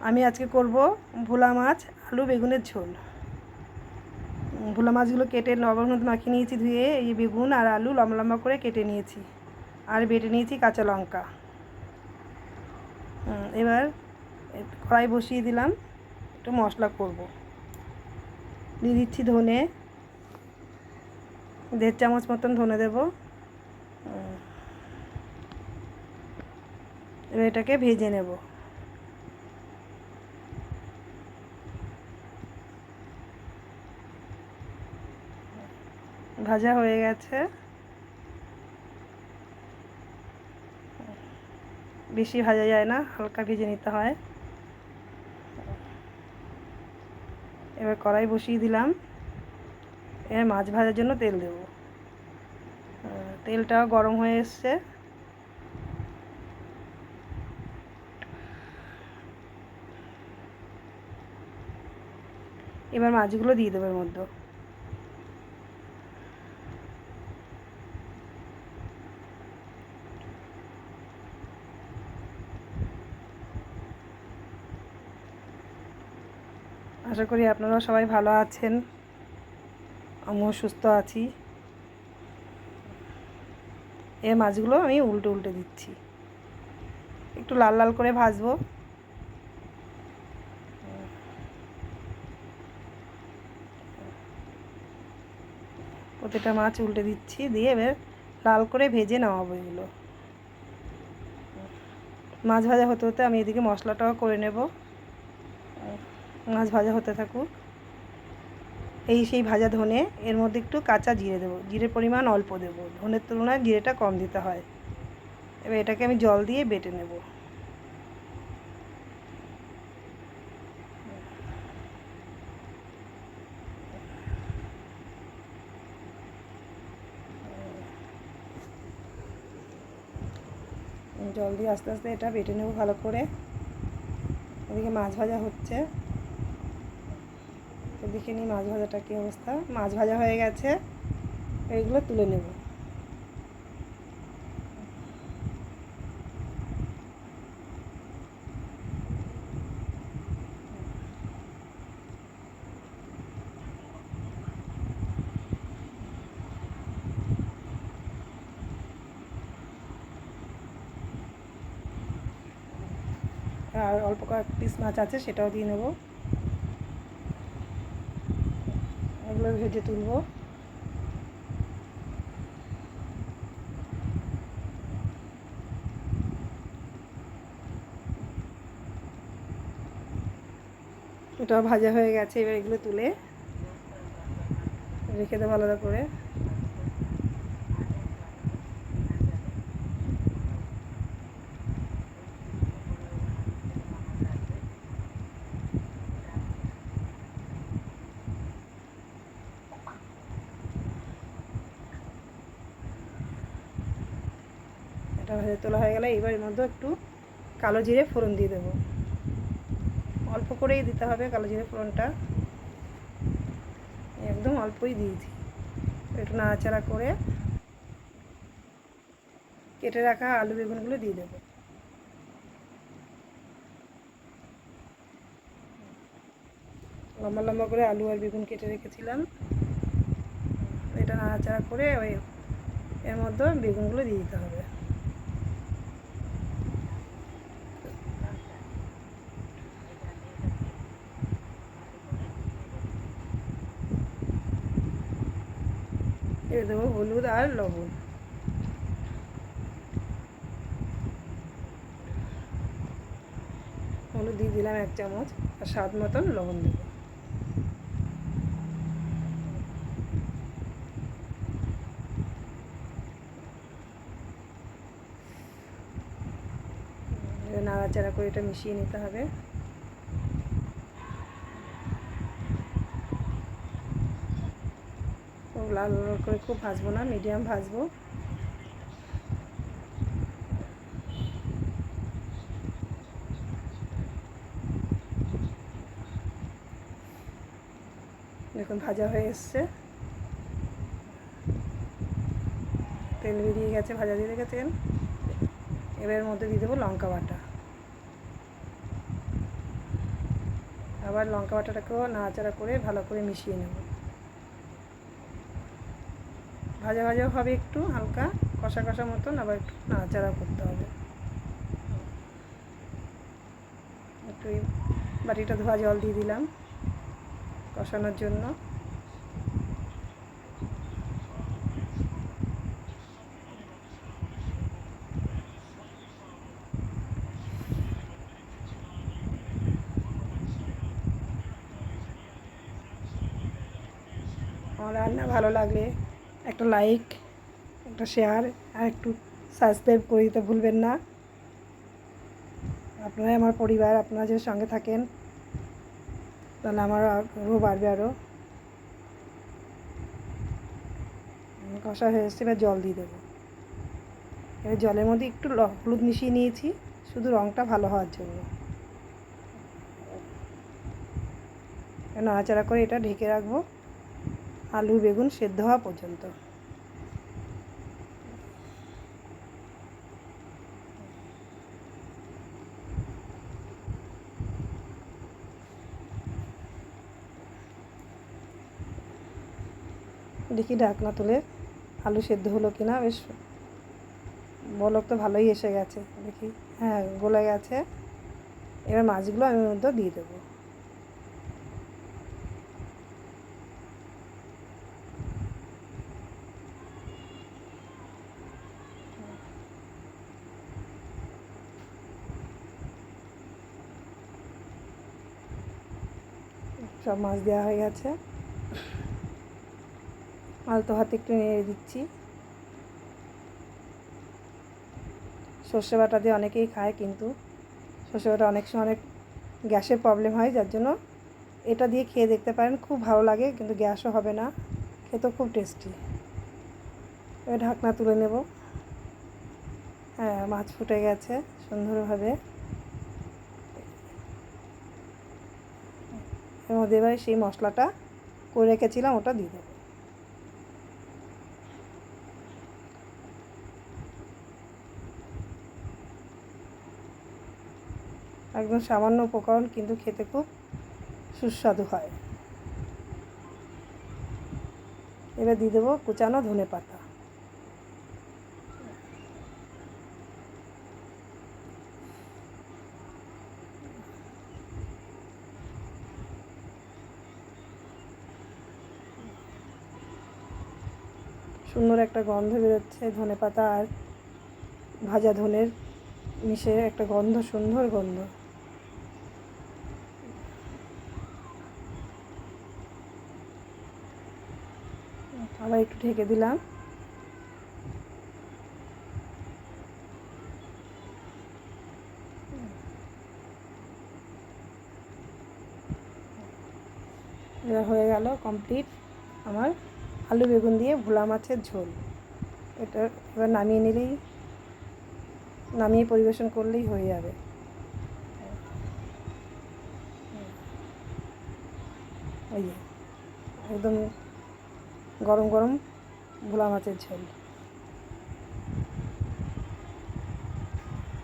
আমি আজকে করব ভোলা মাছ আলু বেগুনের ঝোল। ভোলা মাছগুলো কেটে লবণ হলুদ মাখিয়ে নিয়েছি, ধুয়ে এই বেগুন আর আলু লম্বা লম্বা করে কেটে নিয়েছি, আর বেটে নিয়েছি কাঁচা লঙ্কা। এবার কড়াই বসিয়ে দিলাম, একটু মশলা করব। দিয়ে দিচ্ছি ধনে, 1.5 চামচ মতন ধনে দেব। এবার এটাকে ভেজে নেব। ভাজা হয়ে গেছে, বেশি ভাজা যায় না, হালকা ভেজে নিতে হয়। এবার কড়াই বসিয়ে দিলাম, এবার মাছ ভাজার জন্য তেল দেব। তেলটাও গরম হয়ে এসছে। এবার মাছগুলো দিয়ে দেবো এর মধ্যে। আশা করি আপনারাও সবাই ভালো আছেন, আমিও সুস্থ আছি। এই মাছগুলো আমি উল্টে উল্টে দিচ্ছি, একটু লাল লাল করে ভাজবো। প্রতিটা মাছ উল্টে দিচ্ছি, দিয়ে এবার লাল করে ভেজে নামাবো এগুলো। মাছ ভাজা হতে হতে আমি এদিকে মশলাটাও করে নেব। মাছ ভাজা হতে থাকুক। সেই ভাজা ধনে, এর মধ্যে একটু কাঁচা জিরে দেবো। জিরের পরিমাণ অল্প দেবো, ধনের তুলনায় জিরেটা কম দিতে হয়। এবার এটাকে আমি জল দিয়ে বেটে নেব। জল দিয়ে আস্তে আস্তে এটা বেটে নেব ভালো করে। এদিকে মাছ ভাজা হচ্ছে, দেখে নিই মাছ ভাজাটা কী অবস্থা। মাছ ভাজা হয়ে গেছে, এইগুলো তুলে নেব। আর অল্প কয়েক পিস মাছ আছে, সেটাও দিয়ে নেব। এগুলো ভেজে তুলব। এটাও ভাজা হয়ে গেছে, এবার এগুলো তুলে রেখে দেবো আলাদা করে। এটা ভেজে তোলা হয়ে গেলে এবার এর মধ্যে একটু কালো জিরে ফোড়ন দিয়ে দেবো। অল্প করেই দিতে হবে কালো জিরে ফোড়নটা, একদম অল্পই দিয়েছি। একটু নাড়াচাড়া করে কেটে রাখা আলু বেগুনগুলো দিয়ে দেবো। লম্বা লম্বা করে আলু আর বেগুন কেটে রেখেছিলাম। এটা নাড়াচাড়া করে এর মধ্যে বেগুনগুলো দিয়ে দিতে হবে। দিয়ে দেবো হলুদ আর লবণ। হলুদ দিয়ে দিলাম 1 চামচ, আর স্বাদ মতন লবণ দেবো। নাড়াচাড়া করে এটা মিশিয়ে নিতে হবে। খুব লাল লাল করে খুব ভাজবো না, মিডিয়াম ভাজবো। দেখুন ভাজা হয়ে এসছে, তেল বেরিয়ে গেছে, ভাজা দিয়ে রেখেছেন। এবার এর মধ্যে দিয়ে দেবো লঙ্কা বাটা। আবার লঙ্কা বাটাটাকেও নাড়াচাড়া করে ভালো করে মিশিয়ে নেব। ভাজা ভাজাও হবে, একটু হালকা কষা কষা মতন, আবার একটু নাড়াচাড়া করতে হবে। একটু বাটিটা ধোয়া জল দিয়ে দিলাম কষানোর জন্য। আমার রান্না ভালো লাগলে একটা লাইক, একটা শেয়ার আর একটু সাবস্ক্রাইব করে দিতে ভুলবেন না। আপনারাই আমার পরিবার, আপনারা যদি সঙ্গে থাকেন তাহলে আমার আরও বাড়বে। আরও কষা হয়ে এসছে, এবার জল দিয়ে দেবো। এবার জলের মধ্যে একটু হলুদ মিশিয়ে নিয়েছি, শুধু রঙটা ভালো হওয়ার জন্য। নাড়াচাড়া করে এটা ঢেকে রাখবো আলু বেগুন সেদ্ধ হওয়া পর্যন্ত। দেখি ঢাকনা তুলে আলু সেদ্ধ হলো কিনা, বেশ বলক তো ভালোই এসে গেছে, দেখি হ্যাঁ গলে গেছে। এবার মাছগুলো আমি মধ্যে দিয়ে দেবো। সব মাছ দেওয়া হয়ে গেছে, আলতো হাতে একটু নেড়ে দিচ্ছি। সর্ষে বাটা দিয়ে অনেকেই খায়, কিন্তু সর্ষে বাটা অনেক সময় অনেক গ্যাসের প্রবলেম হয়, যার জন্য এটা দিয়ে খেয়ে দেখতে পারেন, খুব ভালো লাগে, কিন্তু গ্যাসও হবে না, খেতেও খুব টেস্টি। এবার ঢাকনা তুলে নেব। হ্যাঁ মাছ ফুটে গেছে সুন্দরভাবে। এর মধ্যে এবার সেই মশলাটা করে রেখেছিলাম ওটা দিয়ে দেবো। একদম সামান্য উপকরণ, কিন্তু খেতে খুব সুস্বাদু হয়। এবার দিয়ে দেবো কুচানো ধনেপাতা। সুন্দর একটা গন্ধ বেরোচ্ছে, ধনেপাতা আর ভাজা ধনের মিশে একটা গন্ধ, সুন্দর গন্ধ। আবার একটু ঢেকে দিলাম। এবার হয়ে গেল কমপ্লিট আমার আলু বেগুন দিয়ে ভোলা মাছের ঝোল। এটা এবার নামিয়ে পরিবেশন করলেই হয়ে যাবে। এই যে একদম গরম গরম ভোলা মাছের ঝোল।